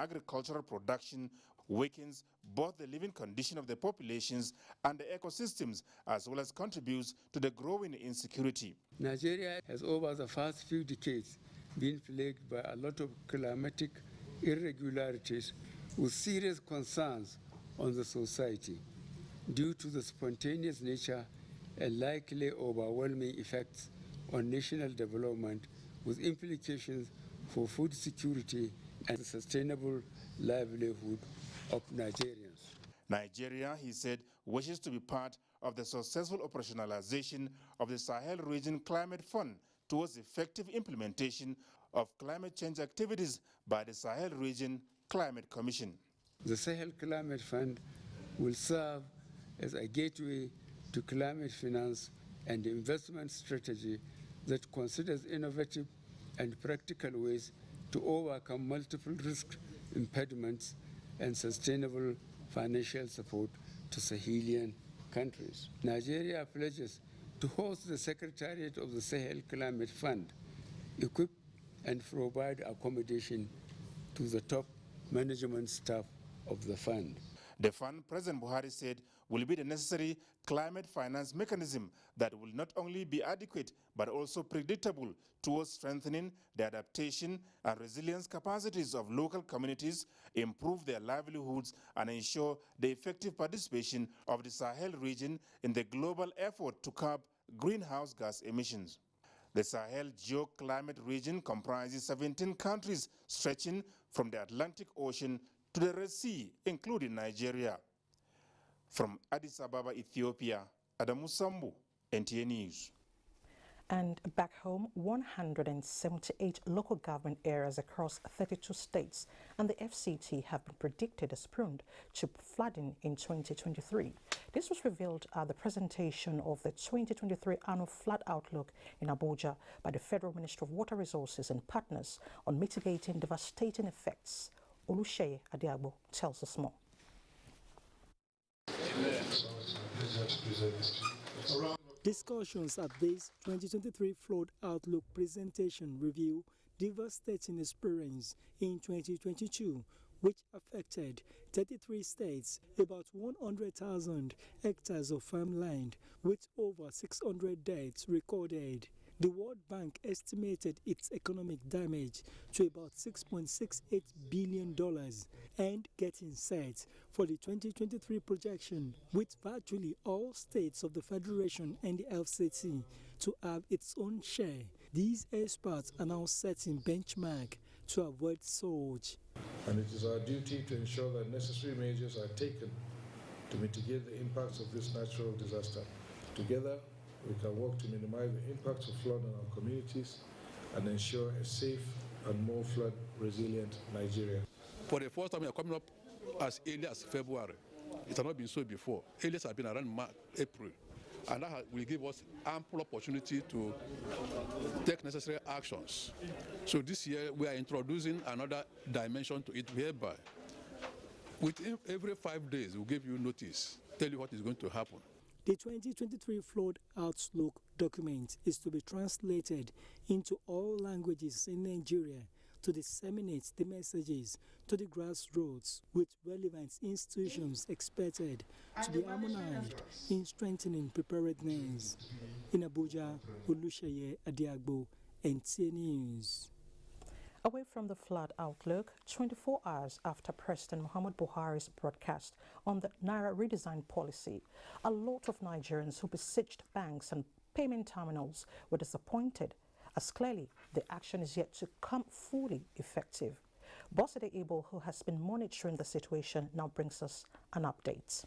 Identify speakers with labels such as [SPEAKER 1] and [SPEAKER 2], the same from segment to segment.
[SPEAKER 1] agricultural production weakens both the living condition of the populations and the ecosystems, as well as contributes to the growing insecurity.
[SPEAKER 2] Nigeria has over the past few decades been plagued by a lot of climatic irregularities with serious concerns on the society due to the spontaneous nature and likely overwhelming effects on national development with implications for food security and the sustainable livelihood of Nigerians.
[SPEAKER 1] Nigeria, he said, wishes to be part of the successful operationalization of the Sahel Region Climate Fund towards effective implementation of climate change activities by the Sahel Region Climate Commission.
[SPEAKER 2] The Sahel Climate Fund will serve as a gateway to climate finance and investment strategy that considers innovative and practical ways to overcome multiple risk impediments and sustainable financial support to Sahelian countries. Nigeria pledges to host the Secretariat of the Sahel Climate Fund, equip and provide accommodation to the top management staff of the fund.
[SPEAKER 1] The fund, President Buhari said, will be the necessary climate finance mechanism that will not only be adequate but also predictable towards strengthening the adaptation and resilience capacities of local communities, improve their livelihoods, and ensure the effective participation of the Sahel region in the global effort to curb greenhouse gas emissions. The Sahel geoclimate region comprises 17 countries stretching from the Atlantic Ocean to the Red Sea, including Nigeria. From Addis Ababa, Ethiopia, Adamu Sambu, NTA News.
[SPEAKER 3] And back home, 178 local government areas across 32 states and the FCT have been predicted as prone to flooding in 2023. This was revealed at the presentation of the 2023 Annual Flood Outlook in Abuja by the Federal Ministry of Water Resources and partners on mitigating devastating effects. Olusheye Adiagbo tells us more.
[SPEAKER 4] Discussions at this 2023 Flood Outlook presentation review devastating experience in 2022, which affected 33 states, about 100,000 hectares of farmland, with over 600 deaths recorded. The World Bank estimated its economic damage to about $6.68 billion and getting set for the 2023 projection, with virtually all states of the Federation and the FCT to have its own share. These experts are now setting benchmark to avoid surge.
[SPEAKER 5] And it is our duty to ensure that necessary measures are taken to mitigate the impacts of this natural disaster. Together, we can work to minimize the impacts of flood on our communities and ensure a safe and more flood-resilient Nigeria.
[SPEAKER 6] For the first time, we are coming up as early as February. It has not been so before. Earliest have been around March, April. And that will give us ample opportunity to take necessary actions. So this year, we are introducing another dimension to it, whereby within every 5 days, we'll give you notice, tell you what is going to happen.
[SPEAKER 4] The 2023 Flood Outlook document is to be translated into all languages in Nigeria to disseminate the messages to the grassroots, with relevant institutions expected to be harmonized in strengthening preparedness. In Abuja, Olusheye Adiagbo, NTA News.
[SPEAKER 3] Away from the flood outlook, 24 hours after President Muhammad Buhari's broadcast on the Naira redesign policy, a lot of Nigerians who besieged banks and payment terminals were disappointed, as clearly the action is yet to come fully effective. Bosede Ibo, who has been monitoring the situation, now brings us an update.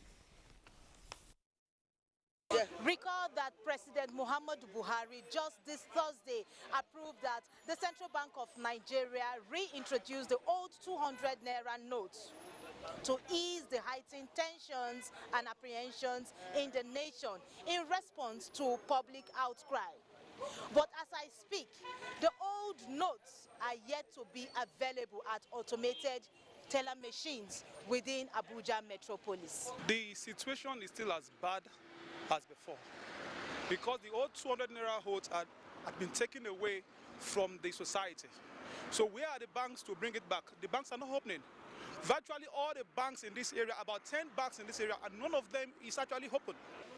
[SPEAKER 7] Recall that President Muhammadu Buhari just this Thursday approved that the Central Bank of Nigeria reintroduced the old 200 Naira notes to ease the heightened tensions and apprehensions in the nation in response to public outcry. But as I speak, the old notes are yet to be available at automated teller machines within Abuja metropolis.
[SPEAKER 8] The situation is still as bad as before, because the old 200 Naira notes had been taken away from the society. So where are the banks to bring it back? The banks are not opening. virtually all the banks in this area, about 10 banks in this area, and none of them is actually open.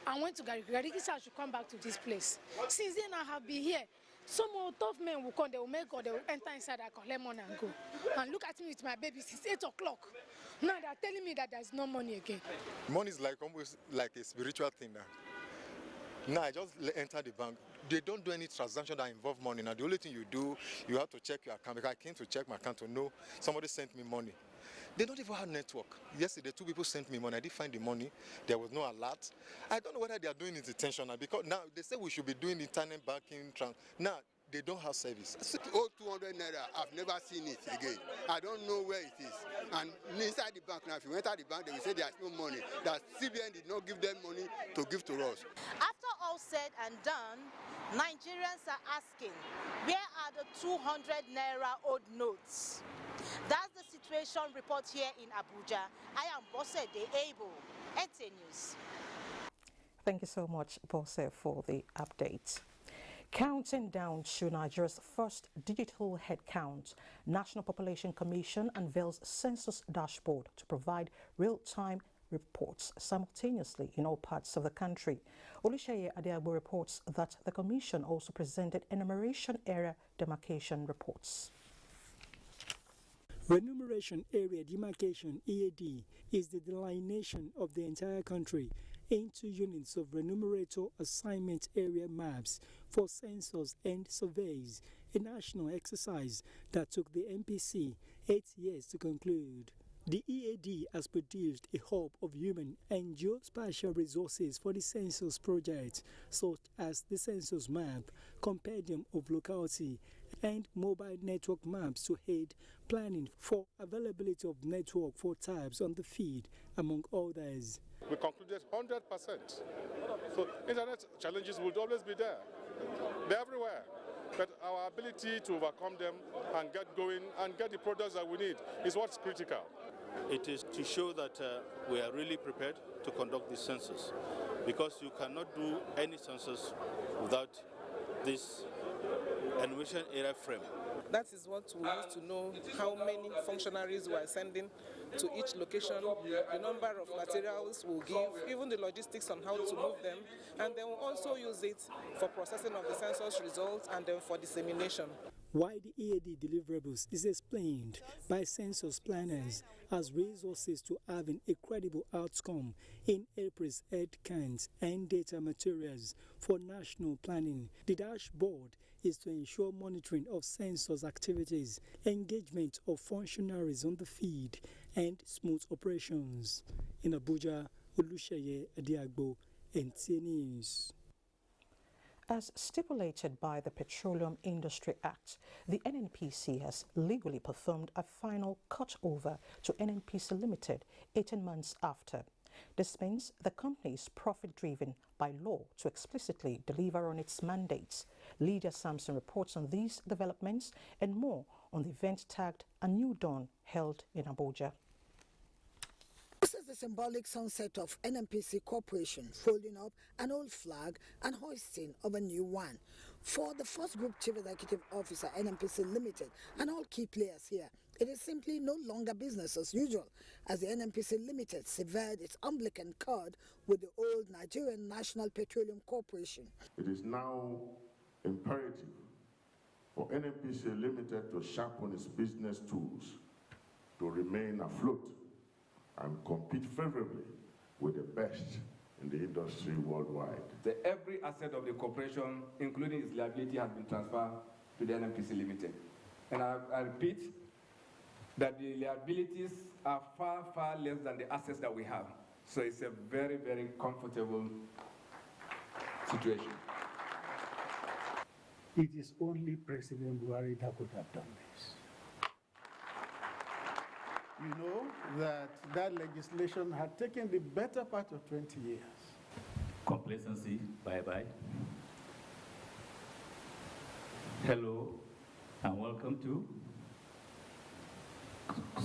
[SPEAKER 9] I went to Gariki should come back to this place. Since then, I have been here. Some more tough men will come, they will make or they will enter inside, I collect money and go. And look at me with my baby since 8 o'clock. Now they're telling me that there's no money again.
[SPEAKER 10] Money is like almost like a spiritual thing now. Now I just enter the bank. They don't do any transaction that involve money. Now the only thing you do, you have to check your account. Because I came to check my account to know somebody sent me money. They don't even have network. Yesterday, 2 people sent me money. I didn't find the money. There was no alert. I don't know whether they are doing it intentional because now they say we should be doing internet banking. Now they don't have service.
[SPEAKER 11] Old 200 naira, I've never seen it again. I don't know where it is. And inside the bank now, if you enter the bank, they will say there's no money. That CBN did not give them money to give to us.
[SPEAKER 7] After all said and done, Nigerians are asking, where are the 200 naira old notes? That's the situation report here in Abuja. I am Bose De Able, NTA News.
[SPEAKER 3] Thank you so much, Bose, for the update. Counting down to Nigeria's first digital head count, National Population Commission unveils census dashboard to provide real-time reports simultaneously in all parts of the country. Oluseyi Adiagbo reports that the Commission also presented enumeration area demarcation reports.
[SPEAKER 4] Remuneration Area Demarcation (EAD) is the delineation of the entire country into units of remunerator assignment area maps for census and surveys, a national exercise that took the MPC 8 years to conclude. The EAD has produced a hub of human and geospatial resources for the census project, such as the census map, compendium of locality, and mobile network maps to aid planning for availability of network for types on the feed, among others.
[SPEAKER 12] We concluded 100%. So internet challenges will always be there. They're everywhere. But our ability to overcome them and get going and get the products that we need is what's critical.
[SPEAKER 13] It is to show that we are really prepared to conduct this census, because you cannot do any census without this enumeration area frame.
[SPEAKER 14] That is what we need to know, how many functionaries we are sending to each location, the number of materials we'll give, even the logistics on how to move them, and then we'll also use it for processing of the census results and then for dissemination.
[SPEAKER 4] Why the EAD deliverables is explained by census planners as resources to having a credible outcome in April's head counts and data materials for national planning. The dashboard is to ensure monitoring of census activities, engagement of functionaries on the feed, and smooth operations. In Abuja, Oluseyi Adiagbo, NTA News.
[SPEAKER 3] As stipulated by the Petroleum Industry Act, the NNPC has legally performed a final cut-over to NNPC Limited 18 months after. This means the company is profit-driven by law to explicitly deliver on its mandates. Lydia Sampson reports on these developments and more on the event tagged A New Dawn held in Abuja.
[SPEAKER 15] This is the symbolic sunset of NNPC Corporation, folding up an old flag and hoisting of a new one. For the first Group Chief Executive Officer, NNPC Limited, and all key players here, it is simply no longer business as usual, as the NNPC Limited severed its umbilical cord with the old Nigerian National Petroleum Corporation.
[SPEAKER 16] It is now imperative for NNPC Limited to sharpen its business tools to remain afloat and compete favorably with the best in the industry worldwide.
[SPEAKER 17] Every asset of the corporation, including its liability, has been transferred to the NNPC Limited. And I repeat that the liabilities are far, far less than the assets that we have. So it's a very, very comfortable situation.
[SPEAKER 18] It is only President Buhari that could have done this. You know that legislation had taken the better part of 20 years.
[SPEAKER 19] Complacency, bye-bye. Hello, and welcome to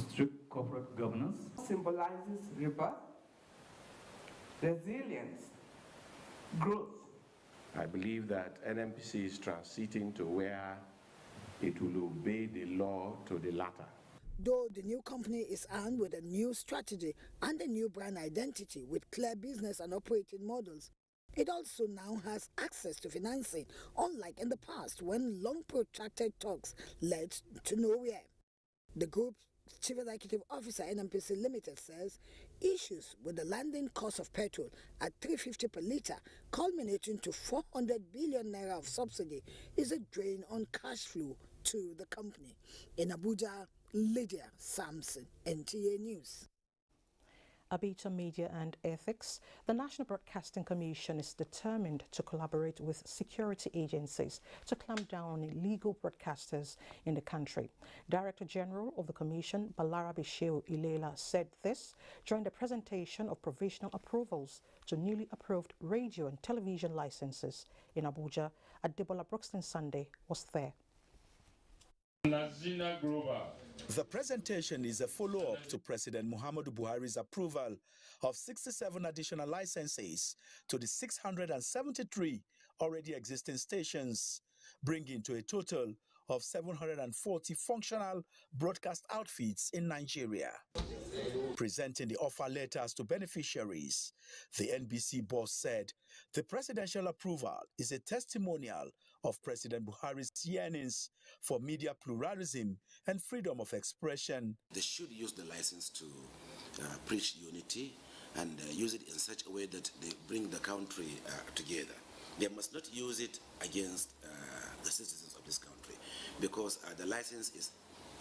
[SPEAKER 19] strict corporate governance.
[SPEAKER 20] Symbolizes rebirth, resilience, growth.
[SPEAKER 21] I believe that NNPC is transiting to where it will obey the law to the latter.
[SPEAKER 15] Though the new company is armed with a new strategy and a new brand identity with clear business and operating models, it also now has access to financing, unlike in the past when long protracted talks led to nowhere. The group's Chief Executive Officer NNPC Limited says issues with the landing cost of petrol at 350 per litre, culminating to 400 billion naira of subsidy, is a drain on cash flow to the company. In Abuja, Lydia Samson, NTA News.
[SPEAKER 3] Abuja Media and Ethics, the National Broadcasting Commission is determined to collaborate with security agencies to clamp down on illegal broadcasters in the country. Director General of the Commission, Balarabe Shehu Ilela, said this during the presentation of provisional approvals to newly approved radio and television licenses in Abuja. Adebola Brookston Sunday was there.
[SPEAKER 2] The presentation is a follow-up to President Muhammadu Buhari's approval of 67 additional licenses to the 673 already existing stations, bringing to a total of 740 functional broadcast outfits in Nigeria. Presenting the offer letters to beneficiaries, the NBC boss said the presidential approval is a testimonial of President Buhari's yearnings for media pluralism and freedom of expression.
[SPEAKER 22] They should use the license to preach unity and use it in such a way that they bring the country together. They must not use it against the citizens of this country, because the license is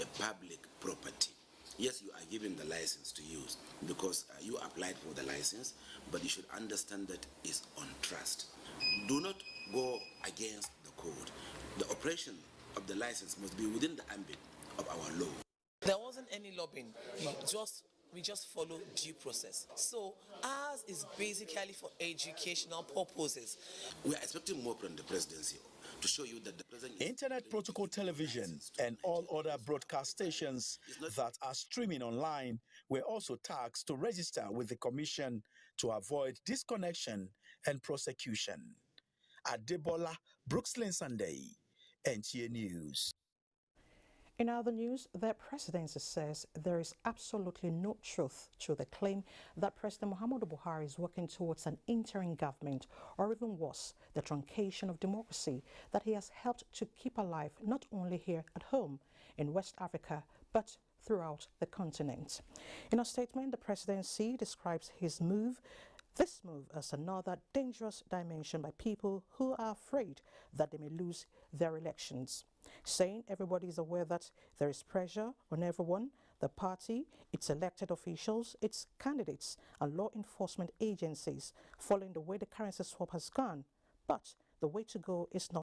[SPEAKER 22] a public property. Yes, you are given the license to use because you applied for the license, but you should understand that it's on trust. Do not go against the code. The operation of the license must be within the ambit of our law.
[SPEAKER 23] There wasn't any lobbying. We just follow due process. So ours is basically for educational purposes.
[SPEAKER 22] We are expecting more from the presidency to show you that the president...
[SPEAKER 2] Internet Protocol Television and all other broadcast stations that are streaming online were also tasked to register with the Commission to avoid disconnection and prosecution. Adebola Brookston Sunday, NTA News.
[SPEAKER 3] In other news, the presidency says there is absolutely no truth to the claim that President Muhammadu Buhari is working towards an interim government, or even worse, the truncation of democracy that he has helped to keep alive not only here at home in West Africa, but throughout the continent. In a statement, the presidency describes this move as another dangerous dimension by people who are afraid that they may lose their elections, saying everybody is aware that there is pressure on everyone, the party, its elected officials, its candidates and law enforcement agencies, following the way the currency swap has gone. But the way to go is not